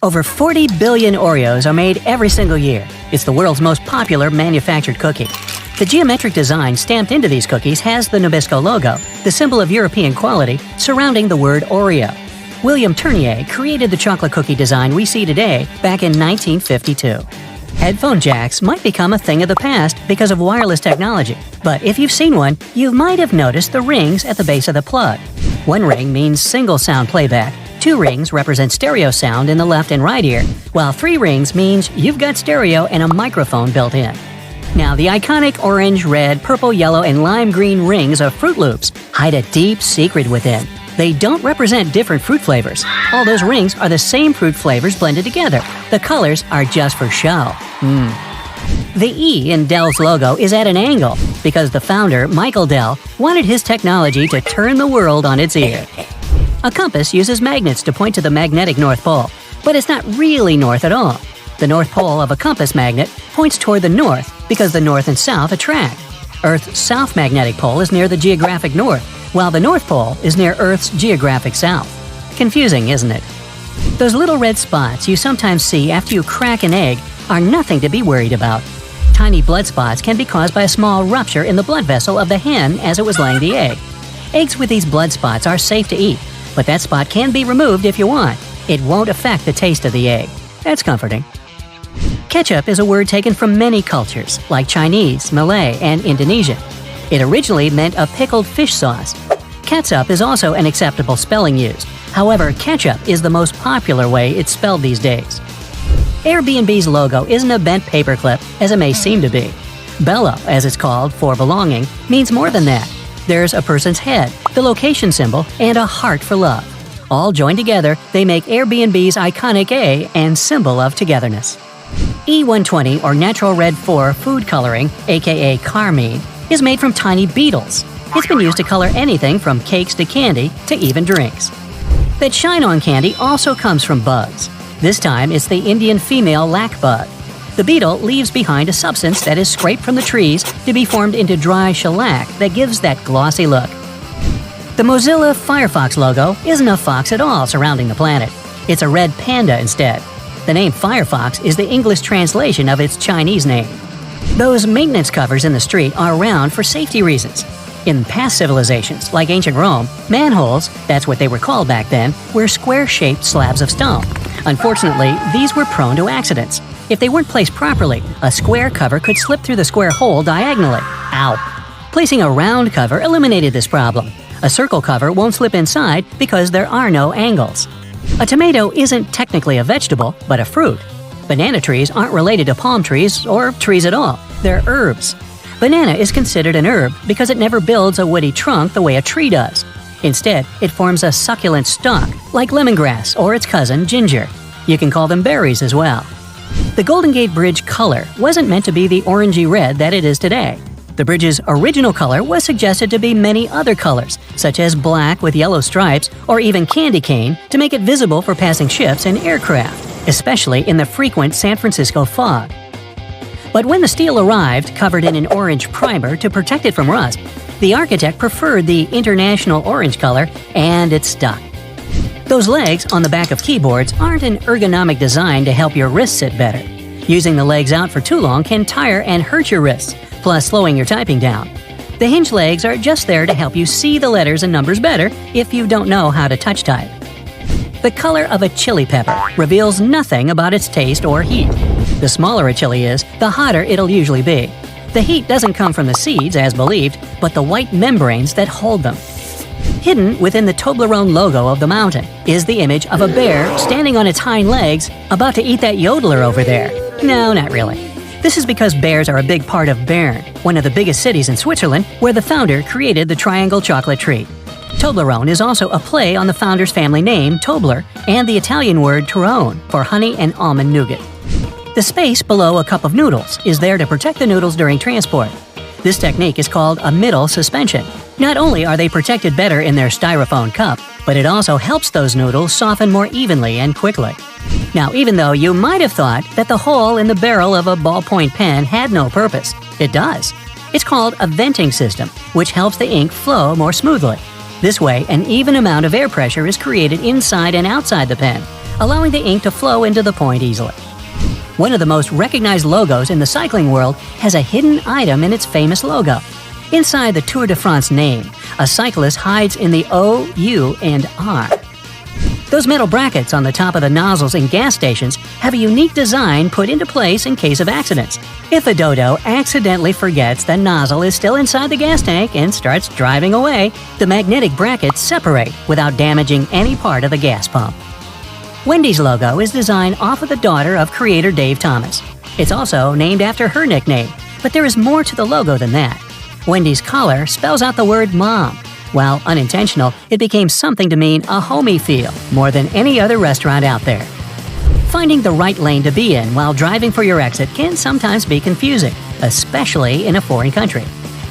Over 40 billion Oreos are made every single year. It's the world's most popular manufactured cookie. The geometric design stamped into these cookies has the Nabisco logo, the symbol of European quality, surrounding the word Oreo. William Tournier created the chocolate cookie design we see today back in 1952. Headphone jacks might become a thing of the past because of wireless technology, but if you've seen one, you might have noticed the rings at the base of the plug. One ring means single sound playback, 2 rings represent stereo sound in the left and right ear, while 3 rings means you've got stereo and a microphone built in. Now, the iconic orange, red, purple, yellow, and lime green rings of Fruit Loops hide a deep secret within. They don't represent different fruit flavors. All those rings are the same fruit flavors blended together. The colors are just for show. The E in Dell's logo is at an angle because the founder, Michael Dell, wanted his technology to turn the world on its ear. A compass uses magnets to point to the magnetic North Pole, but it's not really north at all. The North Pole of a compass magnet points toward the north because the north and south attract. Earth's south magnetic pole is near the geographic north, while the North Pole is near Earth's geographic south. Confusing, isn't it? Those little red spots you sometimes see after you crack an egg are nothing to be worried about. Tiny blood spots can be caused by a small rupture in the blood vessel of the hen as it was laying the egg. Eggs with these blood spots are safe to eat, but that spot can be removed if you want. It won't affect the taste of the egg. That's comforting. Ketchup is a word taken from many cultures, like Chinese, Malay, and Indonesian. It originally meant a pickled fish sauce. Catsup is also an acceptable spelling used. However, ketchup is the most popular way it's spelled these days. Airbnb's logo isn't a bent paperclip, as it may seem to be. Bello, as it's called, for belonging, means more than that. There's a person's head, the location symbol, and a heart for love. All joined together, they make Airbnb's iconic A and symbol of togetherness. E120, or Natural Red 4 food coloring, aka carmine, is made from tiny beetles. It's been used to color anything from cakes to candy to even drinks. That shine-on candy also comes from bugs. This time, it's the Indian female lac bug. The beetle leaves behind a substance that is scraped from the trees to be formed into dry shellac that gives that glossy look. The Mozilla Firefox logo isn't a fox at all surrounding the planet. It's a red panda instead. The name Firefox is the English translation of its Chinese name. Those maintenance covers in the street are around for safety reasons. In past civilizations, like ancient Rome, manholes, that's what they were called back then, were square-shaped slabs of stone. Unfortunately, these were prone to accidents. If they weren't placed properly, a square cover could slip through the square hole diagonally. Ow! Placing a round cover eliminated this problem. A circle cover won't slip inside because there are no angles. A tomato isn't technically a vegetable, but a fruit. Banana trees aren't related to palm trees or trees at all. They're herbs. Banana is considered an herb because it never builds a woody trunk the way a tree does. Instead, it forms a succulent stalk, like lemongrass or its cousin, ginger. You can call them berries as well. The Golden Gate Bridge color wasn't meant to be the orangey red that it is today. The bridge's original color was suggested to be many other colors, such as black with yellow stripes or even candy cane, to make it visible for passing ships and aircraft, especially in the frequent San Francisco fog. But when the steel arrived, covered in an orange primer to protect it from rust, the architect preferred the international orange color, and it stuck. Those legs on the back of keyboards aren't an ergonomic design to help your wrists sit better. Using the legs out for too long can tire and hurt your wrists, plus slowing your typing down. The hinge legs are just there to help you see the letters and numbers better if you don't know how to touch type. The color of a chili pepper reveals nothing about its taste or heat. The smaller a chili is, the hotter it'll usually be. The heat doesn't come from the seeds, as believed, but the white membranes that hold them. Hidden within the Toblerone logo of the mountain is the image of a bear standing on its hind legs, about to eat that yodeler over there. No, not really. This is because bears are a big part of Bern, one of the biggest cities in Switzerland, where the founder created the triangle chocolate treat. Toblerone is also a play on the founder's family name, Tobler, and the Italian word Torrone for honey and almond nougat. The space below a cup of noodles is there to protect the noodles during transport. This technique is called a middle suspension. Not only are they protected better in their styrofoam cup, but it also helps those noodles soften more evenly and quickly. Now, even though you might have thought that the hole in the barrel of a ballpoint pen had no purpose, it does. It's called a venting system, which helps the ink flow more smoothly. This way, an even amount of air pressure is created inside and outside the pen, allowing the ink to flow into the point easily. One of the most recognized logos in the cycling world has a hidden item in its famous logo. Inside the Tour de France name, a cyclist hides in the O, U, and R. Those metal brackets on the top of the nozzles in gas stations have a unique design put into place in case of accidents. If a dodo accidentally forgets the nozzle is still inside the gas tank and starts driving away, the magnetic brackets separate without damaging any part of the gas pump. Wendy's logo is designed off of the daughter of creator Dave Thomas. It's also named after her nickname, but there is more to the logo than that. Wendy's collar spells out the word mom. While unintentional, it became something to mean a homey feel more than any other restaurant out there. Finding the right lane to be in while driving for your exit can sometimes be confusing, especially in a foreign country.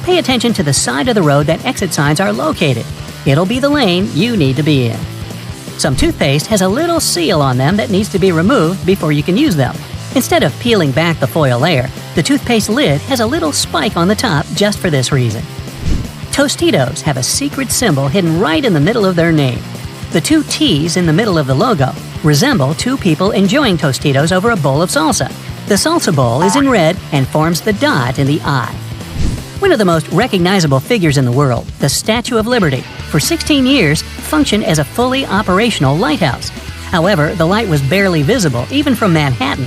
Pay attention to the side of the road that exit signs are located. It'll be the lane you need to be in. Some toothpaste has a little seal on them that needs to be removed before you can use them. Instead of peeling back the foil layer, the toothpaste lid has a little spike on the top just for this reason. Tostitos have a secret symbol hidden right in the middle of their name. The two T's in the middle of the logo resemble two people enjoying Tostitos over a bowl of salsa. The salsa bowl is in red and forms the dot in the eye. One of the most recognizable figures in the world, the Statue of Liberty, for 16 years functioned as a fully operational lighthouse. However, the light was barely visible even from Manhattan.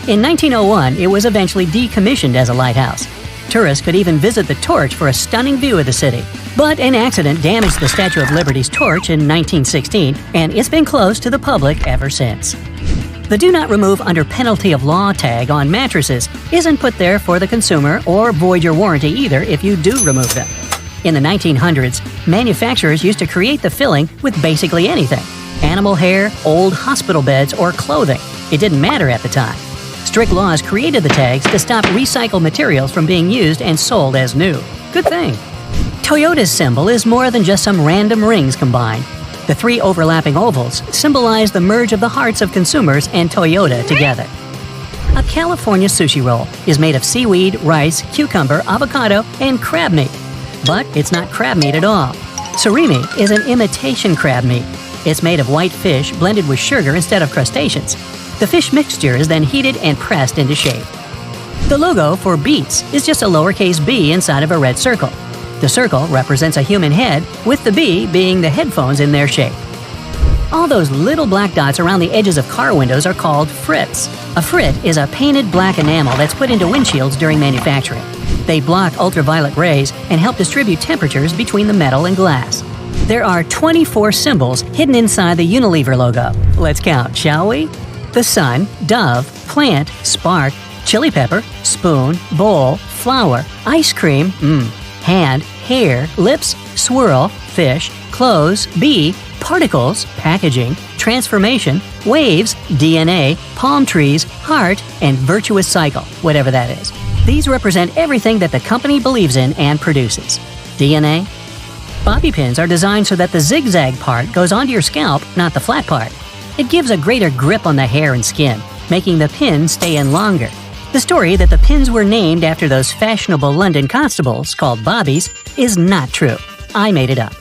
In 1901, it was eventually decommissioned as a lighthouse. Tourists could even visit the torch for a stunning view of the city. But an accident damaged the Statue of Liberty's torch in 1916, and it's been closed to the public ever since. The Do Not Remove Under Penalty of Law tag on mattresses isn't put there for the consumer or void your warranty either if you do remove them. In the 1900s, manufacturers used to create the filling with basically anything: animal hair, old hospital beds, or clothing. It didn't matter at the time. Strict laws created the tags to stop recycled materials from being used and sold as new. Good thing. Toyota's symbol is more than just some random rings combined. The three overlapping ovals symbolize the merge of the hearts of consumers and Toyota together. A California sushi roll is made of seaweed, rice, cucumber, avocado, and crab meat. But it's not crab meat at all. Surimi is an imitation crab meat. It's made of white fish blended with sugar instead of crustaceans. The fish mixture is then heated and pressed into shape. The logo for Beats is just a lowercase b inside of a red circle. The circle represents a human head, with the B being the headphones in their shape. All those little black dots around the edges of car windows are called frits. A frit is a painted black enamel that's put into windshields during manufacturing. They block ultraviolet rays and help distribute temperatures between the metal and glass. There are 24 symbols hidden inside the Unilever logo. Let's count, shall we? The sun, dove, plant, spark, chili pepper, spoon, bowl, flower, ice cream, hand, hair, lips, swirl, fish, clothes, bee, particles, packaging, transformation, waves, DNA, palm trees, heart, and virtuous cycle, whatever that is. These represent everything that the company believes in and produces. DNA? Bobby pins are designed so that the zigzag part goes onto your scalp, not the flat part. It gives a greater grip on the hair and skin, making the pin stay in longer. The story that the pins were named after those fashionable London constables called bobbies is not true. I made it up.